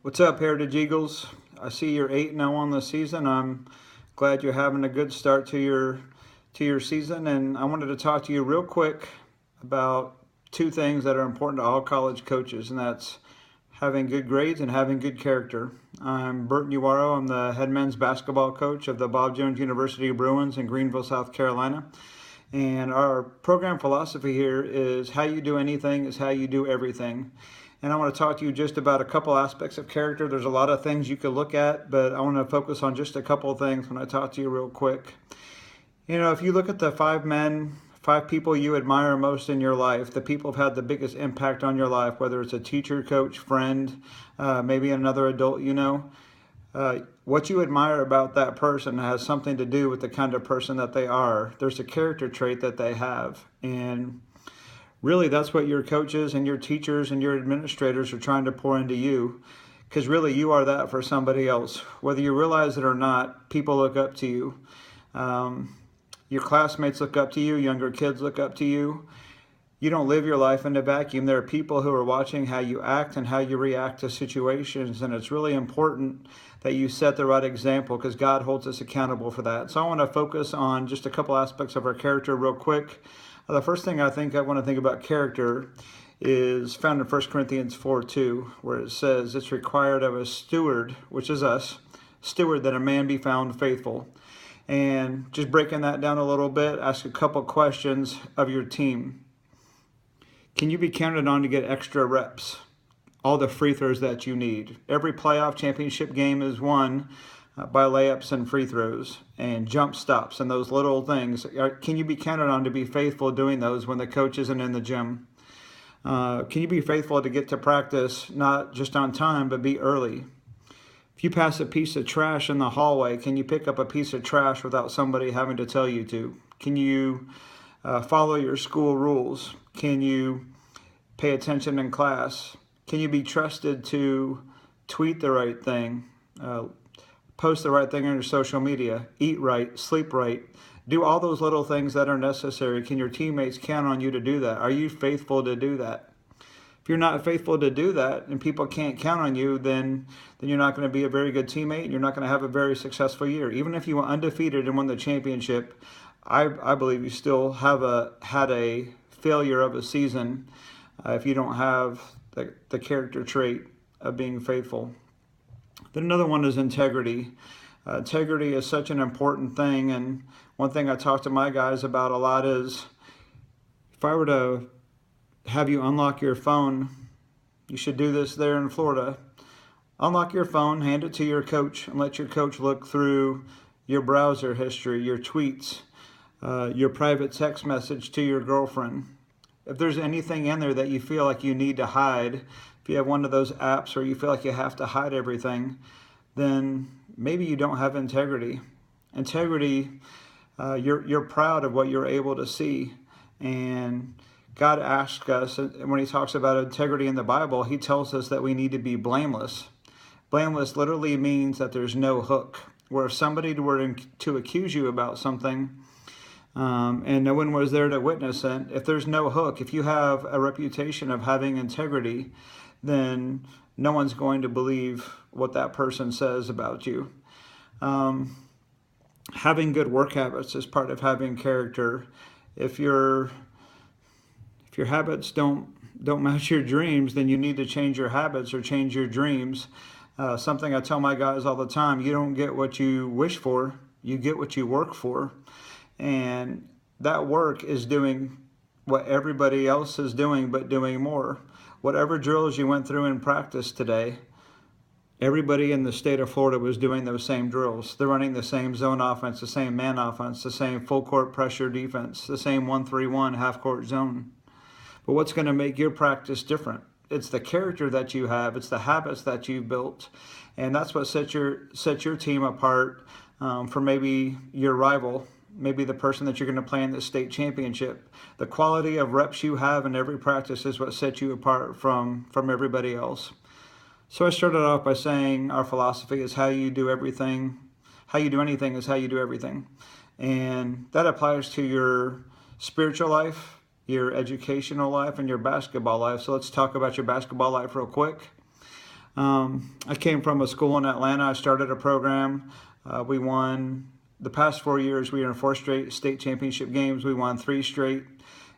What's up, Heritage Eagles? I see you're 8-0 on the season. I'm glad you're having a good start to your season, and I wanted to talk to you real quick about two things that are important to all college coaches, and that's having good grades and having good character. I'm Bert Uwaro. I'm the head men's basketball coach of the Bob Jones University Bruins in Greenville, South Carolina. And our program philosophy here is how you do anything is how you do everything. And I want to talk to you just about a couple aspects of character. There's a lot of things you could look at, but I want to focus on just a couple of things when I talk to you real quick. If you look at the five people you admire most in your life, the people who've had the biggest impact on your life, whether it's a teacher, coach, friend, maybe another adult, what you admire about that person has something to do with the kind of person that they are. There's a character trait that they have. And really, that's what your coaches and your teachers and your administrators are trying to pour into you. Because really, you are that for somebody else. Whether you realize it or not, people look up to you. Your classmates look up to you. Younger kids look up to you. You don't live your life in a vacuum. There are people who are watching how you act and how you react to situations, and it's really important that you set the right example because God holds us accountable for that. So I want to focus on just a couple aspects of our character real quick. The first thing I want to think about character is found in 1 Corinthians 4:2, where it says it's required of a steward, which is us, steward, that a man be found faithful. And just breaking that down a little bit, ask a couple questions of your team. Can you be counted on to get extra reps? All the free throws that you need. Every playoff championship game is won by layups and free throws and jump stops and those little things. Can you be counted on to be faithful doing those when the coach isn't in the gym? Can you be faithful to get to practice not just on time but be early? If you pass a piece of trash in the hallway, can you pick up a piece of trash without somebody having to tell you to? Can you follow your school rules? Can you pay attention in class? Can you be trusted to tweet the right thing, post the right thing on your social media, eat right, sleep right, do all those little things that are necessary? Can your teammates count on you to do that? Are you faithful to do that? If you're not faithful to do that and people can't count on you, then you're not going to be a very good teammate and you're not going to have a very successful year. Even if you were undefeated and won the championship, I believe you still had a failure of a season if you don't have the character trait of being faithful. Then another one is integrity. Integrity is such an important thing, and one thing I talk to my guys about a lot is if I were to have you unlock your phone, you should do this there in Florida. Unlock your phone, hand it to your coach, and let your coach look through your browser history, your tweets, your private text message to your girlfriend. If there's anything in there that you feel like you need to hide, if you have one of those apps where you feel like you have to hide everything, then maybe you don't have integrity. Integrity, you're proud of what you're able to see. And God asks us, when he talks about integrity in the Bible, he tells us that we need to be blameless. Blameless literally means that there's no hook. Where if somebody were to accuse you about something, and no one was there to witness it, if there's no hook, if you have a reputation of having integrity, then no one's going to believe what that person says about you. Having good work habits is part of having character. If your habits don't match your dreams, then you need to change your habits or change your dreams. Something I tell my guys all the time: you don't get what you wish for, you get what you work for. And that work is doing what everybody else is doing, but doing more. Whatever drills you went through in practice today, everybody in the state of Florida was doing those same drills. They're running the same zone offense, the same man offense, the same full court pressure defense, the same 1-3-1 half court zone. But what's going to make your practice different? It's the character that you have. It's the habits that you've built. And that's what sets your team apart from maybe your rival, maybe the person that you're going to play in the state championship. The quality of reps you have in every practice is what sets you apart from everybody else. So I started off by saying our philosophy is how you do everything. How you do anything is how you do everything. And that applies to your spiritual life, your educational life, and your basketball life. So let's talk about your basketball life real quick. I came from a school in Atlanta. I started a program. We won the past 4 years. We were in 4 straight state championship games. We won 3 straight.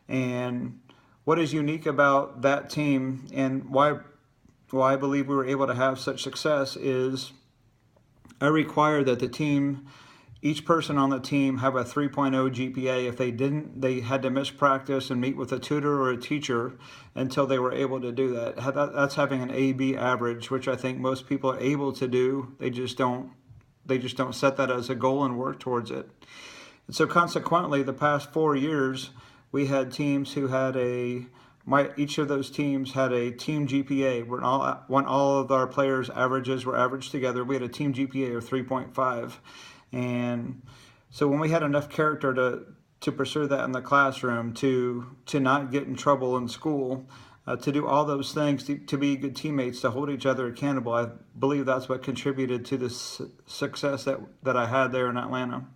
And what is unique about that team and why I believe we were able to have such success is I required that each person on the team have a 3.0 GPA. If they didn't, they had to miss practice and meet with a tutor or a teacher until they were able to do that. That's having an AB average, which I think most people are able to do. They just don't set that as a goal and work towards it. And so consequently, the past 4 years, we had teams who had each of those teams had a team GPA. When all of our players' averages were averaged together, we had a team GPA of 3.5. And so when we had enough character to pursue that in the classroom, to not get in trouble in school, to do all those things, to be good teammates, to hold each other accountable, I believe that's what contributed to the success that I had there in Atlanta.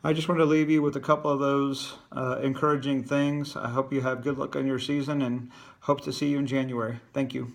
I just want to leave you with a couple of those encouraging things. I hope you have good luck on your season and hope to see you in January. Thank you.